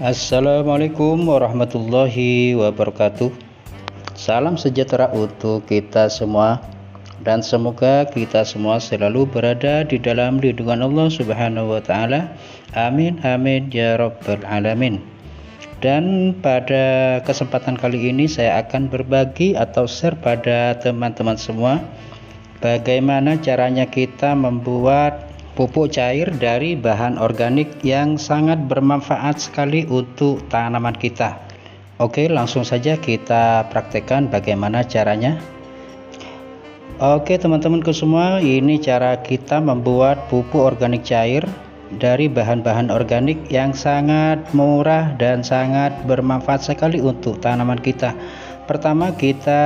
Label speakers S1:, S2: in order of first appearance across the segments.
S1: Assalamualaikum warahmatullahi wabarakatuh. Salam sejahtera untuk kita semua, dan semoga kita semua selalu berada di dalam lindungan Allah Subhanahu wa Ta'ala. Amin amin ya rabbal alamin. Dan pada kesempatan kali ini saya akan berbagi atau share pada teman-teman semua bagaimana caranya kita membuat pupuk cair dari bahan organik yang sangat bermanfaat sekali untuk tanaman kita. Oke, langsung saja kita praktekkan bagaimana caranya. Oke teman-temanku semua, ini cara kita membuat pupuk organik cair dari bahan-bahan organik yang sangat murah dan sangat bermanfaat sekali untuk tanaman kita. Pertama, kita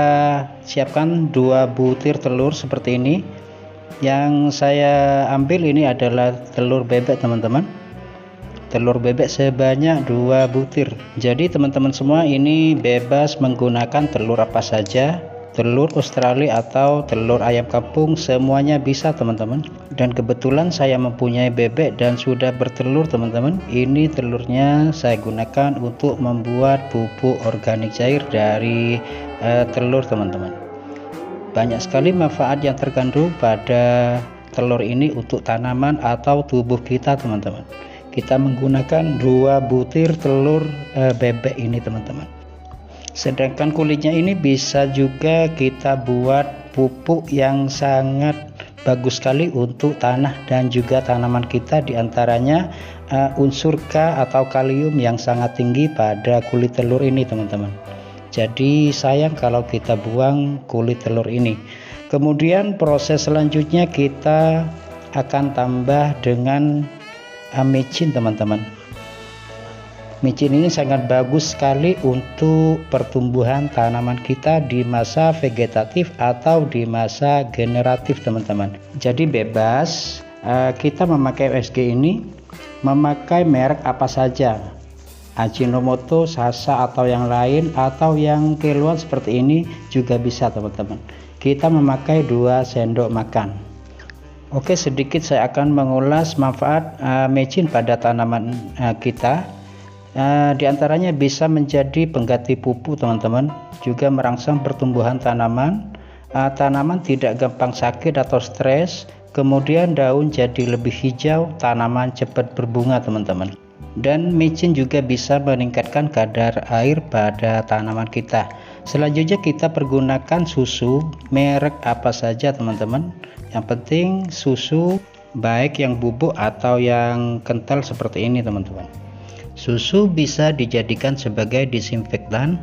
S1: siapkan 2 butir telur seperti ini. Yang saya ambil ini adalah telur bebek, teman-teman. Telur bebek sebanyak 2 butir. Jadi teman-teman semua ini bebas menggunakan telur apa saja, telur Australia atau telur ayam kampung, semuanya bisa teman-teman. Dan kebetulan saya mempunyai bebek dan sudah bertelur teman-teman. Ini telurnya saya gunakan untuk membuat pupuk organik cair dari telur teman-teman. Banyak sekali manfaat yang terkandung pada telur ini untuk tanaman atau tubuh kita teman-teman. Kita menggunakan 2 butir telur bebek ini teman-teman. Sedangkan kulitnya ini bisa juga kita buat pupuk yang sangat bagus sekali untuk tanah dan juga tanaman kita, diantaranya unsur K atau kalium yang sangat tinggi pada kulit telur ini teman-teman. Jadi sayang kalau kita buang kulit telur ini. Kemudian proses selanjutnya kita akan tambah dengan micin teman-teman. Micin ini sangat bagus sekali untuk pertumbuhan tanaman kita di masa vegetatif atau di masa generatif teman-teman. Jadi bebas kita memakai USG ini, memakai merek apa saja, Ajinomoto, Sasa atau yang lain, atau yang kiloan seperti ini juga bisa teman-teman. Kita memakai 2 sendok makan. Oke, sedikit saya akan mengulas manfaat micin pada tanaman kita. Di antaranya bisa menjadi pengganti pupuk teman-teman, juga merangsang pertumbuhan tanaman. Tanaman tidak gampang sakit atau stres, kemudian daun jadi lebih hijau, tanaman cepat berbunga teman-teman. Dan micin juga bisa meningkatkan kadar air pada tanaman kita. Selanjutnya kita pergunakan susu merek apa saja teman-teman. Yang penting susu baik yang bubuk atau yang kental seperti ini teman-teman. Susu bisa dijadikan sebagai disinfektan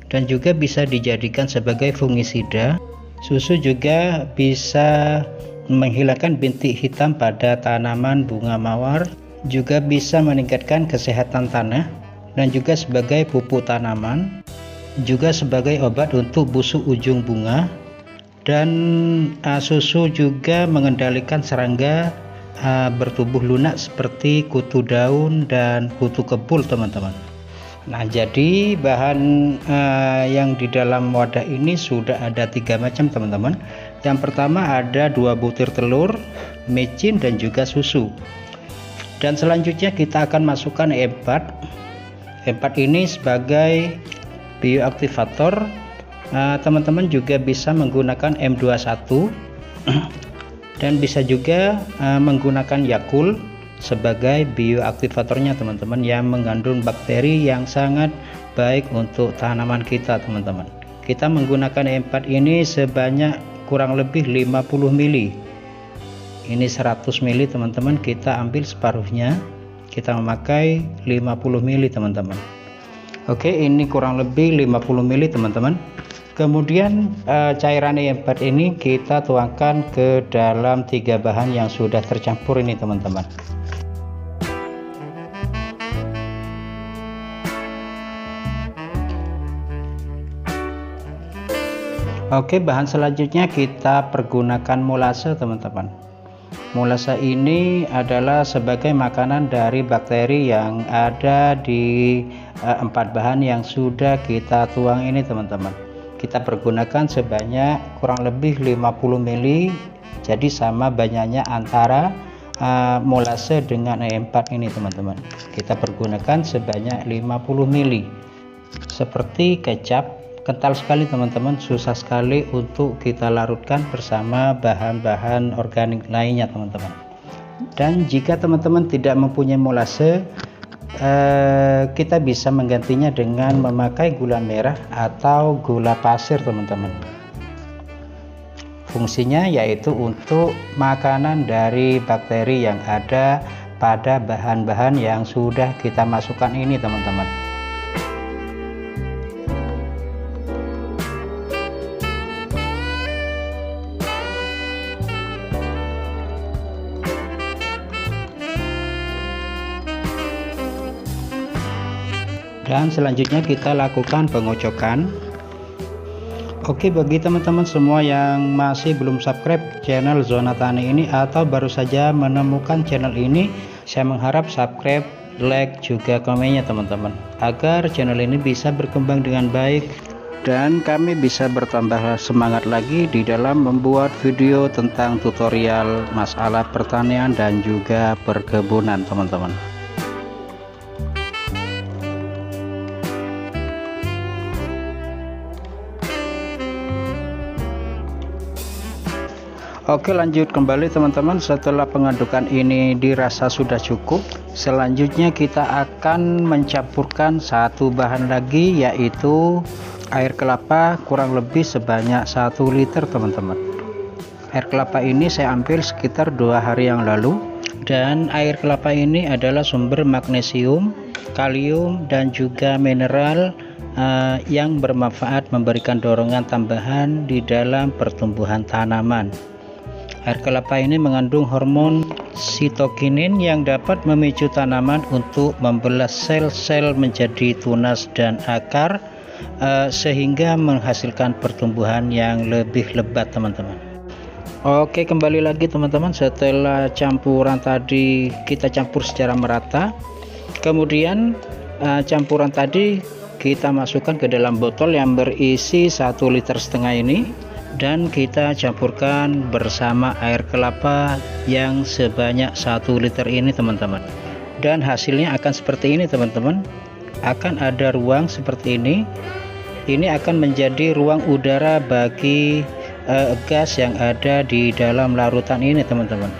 S1: dan juga bisa dijadikan sebagai fungisida. Susu juga bisa menghilangkan bintik hitam pada tanaman bunga mawar, juga bisa meningkatkan kesehatan tanah, dan juga sebagai pupuk tanaman, juga sebagai obat untuk busuk ujung bunga. Dan susu juga mengendalikan serangga bertubuh lunak seperti kutu daun dan kutu kebul teman-teman. Nah, jadi bahan yang di dalam wadah ini sudah ada 3 macam teman-teman. Yang pertama ada 2 butir telur, micin, dan juga susu. Dan selanjutnya kita akan masukkan E4. E4 ini sebagai bioaktivator. Teman-teman juga bisa menggunakan M21 dan bisa juga menggunakan Yakult sebagai bioaktivatornya teman-teman, yang mengandung bakteri yang sangat baik untuk tanaman kita teman-teman. Kita menggunakan E4 ini sebanyak kurang lebih 50 ml. Ini 100 ml teman-teman, kita ambil separuhnya, kita memakai 50 ml teman-teman. Oke, ini kurang lebih 50 ml teman-teman. Kemudian cairan E4 ini kita tuangkan ke dalam 3 bahan yang sudah tercampur ini teman-teman. Oke, bahan selanjutnya kita pergunakan molase teman-teman. Molase ini adalah sebagai makanan dari bakteri yang ada di 4 bahan yang sudah kita tuang ini teman-teman. Kita pergunakan sebanyak kurang lebih 50 ml, jadi sama banyaknya antara molase dengan E4 ini teman-teman. Kita pergunakan sebanyak 50 ml. Seperti kecap, kental sekali teman-teman, susah sekali untuk kita larutkan bersama bahan-bahan organik lainnya teman-teman. Dan jika teman-teman tidak mempunyai molase, kita bisa menggantinya dengan memakai gula merah atau gula pasir teman-teman. Fungsinya yaitu untuk makanan dari bakteri yang ada pada bahan-bahan yang sudah kita masukkan ini teman-teman. Dan selanjutnya kita lakukan pengocokan. Oke, bagi teman-teman semua yang masih belum subscribe channel Zona Tani ini atau baru saja menemukan channel ini, saya mengharap subscribe, like, juga komennya teman-teman, agar channel ini bisa berkembang dengan baik dan kami bisa bertambah semangat lagi di dalam membuat video tentang tutorial masalah pertanian dan juga perkebunan teman-teman. Oke, lanjut kembali teman-teman. Setelah pengadukan ini dirasa sudah cukup, selanjutnya kita akan mencampurkan satu bahan lagi, yaitu air kelapa kurang lebih sebanyak 1 liter teman-teman. Air kelapa ini saya ambil sekitar 2 hari yang lalu, dan air kelapa ini adalah sumber magnesium, kalium, dan juga mineral yang bermanfaat, memberikan dorongan tambahan di dalam pertumbuhan tanaman. Air kelapa ini mengandung hormon sitokinin yang dapat memicu tanaman untuk membelah sel-sel menjadi tunas dan akar, sehingga menghasilkan pertumbuhan yang lebih lebat teman-teman. Oke, kembali lagi teman-teman. Setelah campuran tadi kita campur secara merata, kemudian campuran tadi kita masukkan ke dalam botol yang berisi 1,5 liter ini, dan kita campurkan bersama air kelapa yang sebanyak 1 liter ini teman-teman. Dan hasilnya akan seperti ini teman-teman. Akan ada ruang seperti ini. Ini akan menjadi ruang udara bagi gas yang ada di dalam larutan ini teman-teman.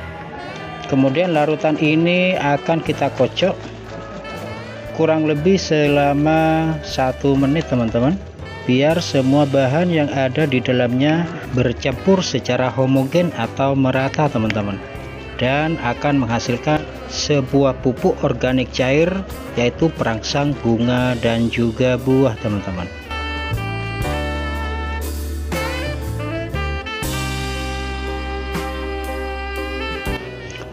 S1: Kemudian larutan ini akan kita kocok kurang lebih selama 1 menit teman-teman, biar semua bahan yang ada di dalamnya bercampur secara homogen atau merata teman-teman, dan akan menghasilkan sebuah pupuk organik cair, yaitu perangsang bunga dan juga buah teman-teman.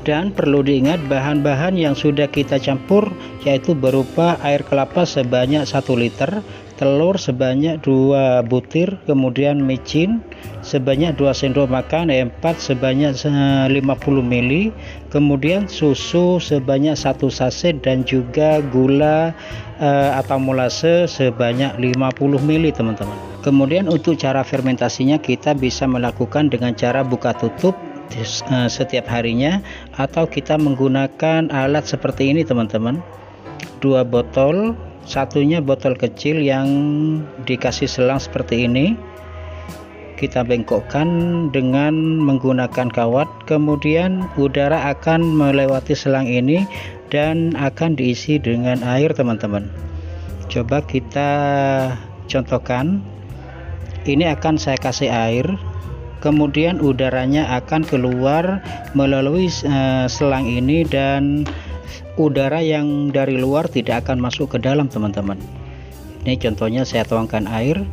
S1: Dan perlu diingat, bahan-bahan yang sudah kita campur yaitu berupa air kelapa sebanyak 1 liter, telur sebanyak 2 butir, kemudian micin sebanyak 2 sendok makan, E4 sebanyak 50 ml, kemudian susu sebanyak 1 saset, dan juga gula atau molase sebanyak 50 ml teman-teman. Kemudian untuk cara fermentasinya kita bisa melakukan dengan cara buka tutup setiap harinya, atau kita menggunakan alat seperti ini teman-teman. 2 botol, satunya botol kecil yang dikasih selang seperti ini, kita bengkokkan dengan menggunakan kawat, kemudian udara akan melewati selang ini dan akan diisi dengan air teman-teman. Coba kita contohkan, ini akan saya kasih air, kemudian udaranya akan keluar melalui selang ini, dan udara yang dari luar tidak akan masuk ke dalam teman-teman. Ini contohnya, saya tuangkan air,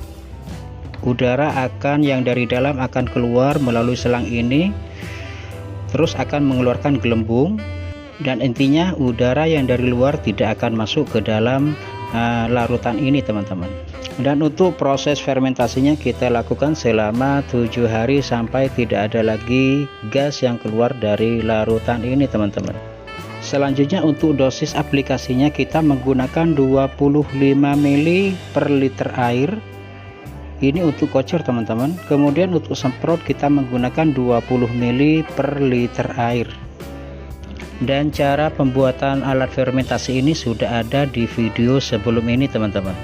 S1: udara yang dari dalam akan keluar melalui selang ini, terus akan mengeluarkan gelembung, dan intinya udara yang dari luar tidak akan masuk ke dalam larutan ini teman-teman. Dan untuk proses fermentasinya kita lakukan selama 7 hari sampai tidak ada lagi gas yang keluar dari larutan ini teman-teman. Selanjutnya untuk dosis aplikasinya kita menggunakan 25 ml per liter air. Ini untuk kocor teman-teman. Kemudian untuk semprot kita menggunakan 20 ml per liter air. Dan cara pembuatan alat fermentasi ini sudah ada di video sebelum ini teman-teman.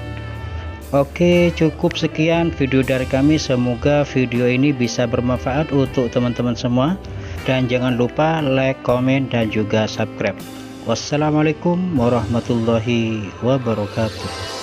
S1: Oke, cukup sekian video dari kami. Semoga video ini bisa bermanfaat untuk teman-teman semua. Dan jangan lupa like, komen, dan juga subscribe. Wassalamualaikum warahmatullahi wabarakatuh.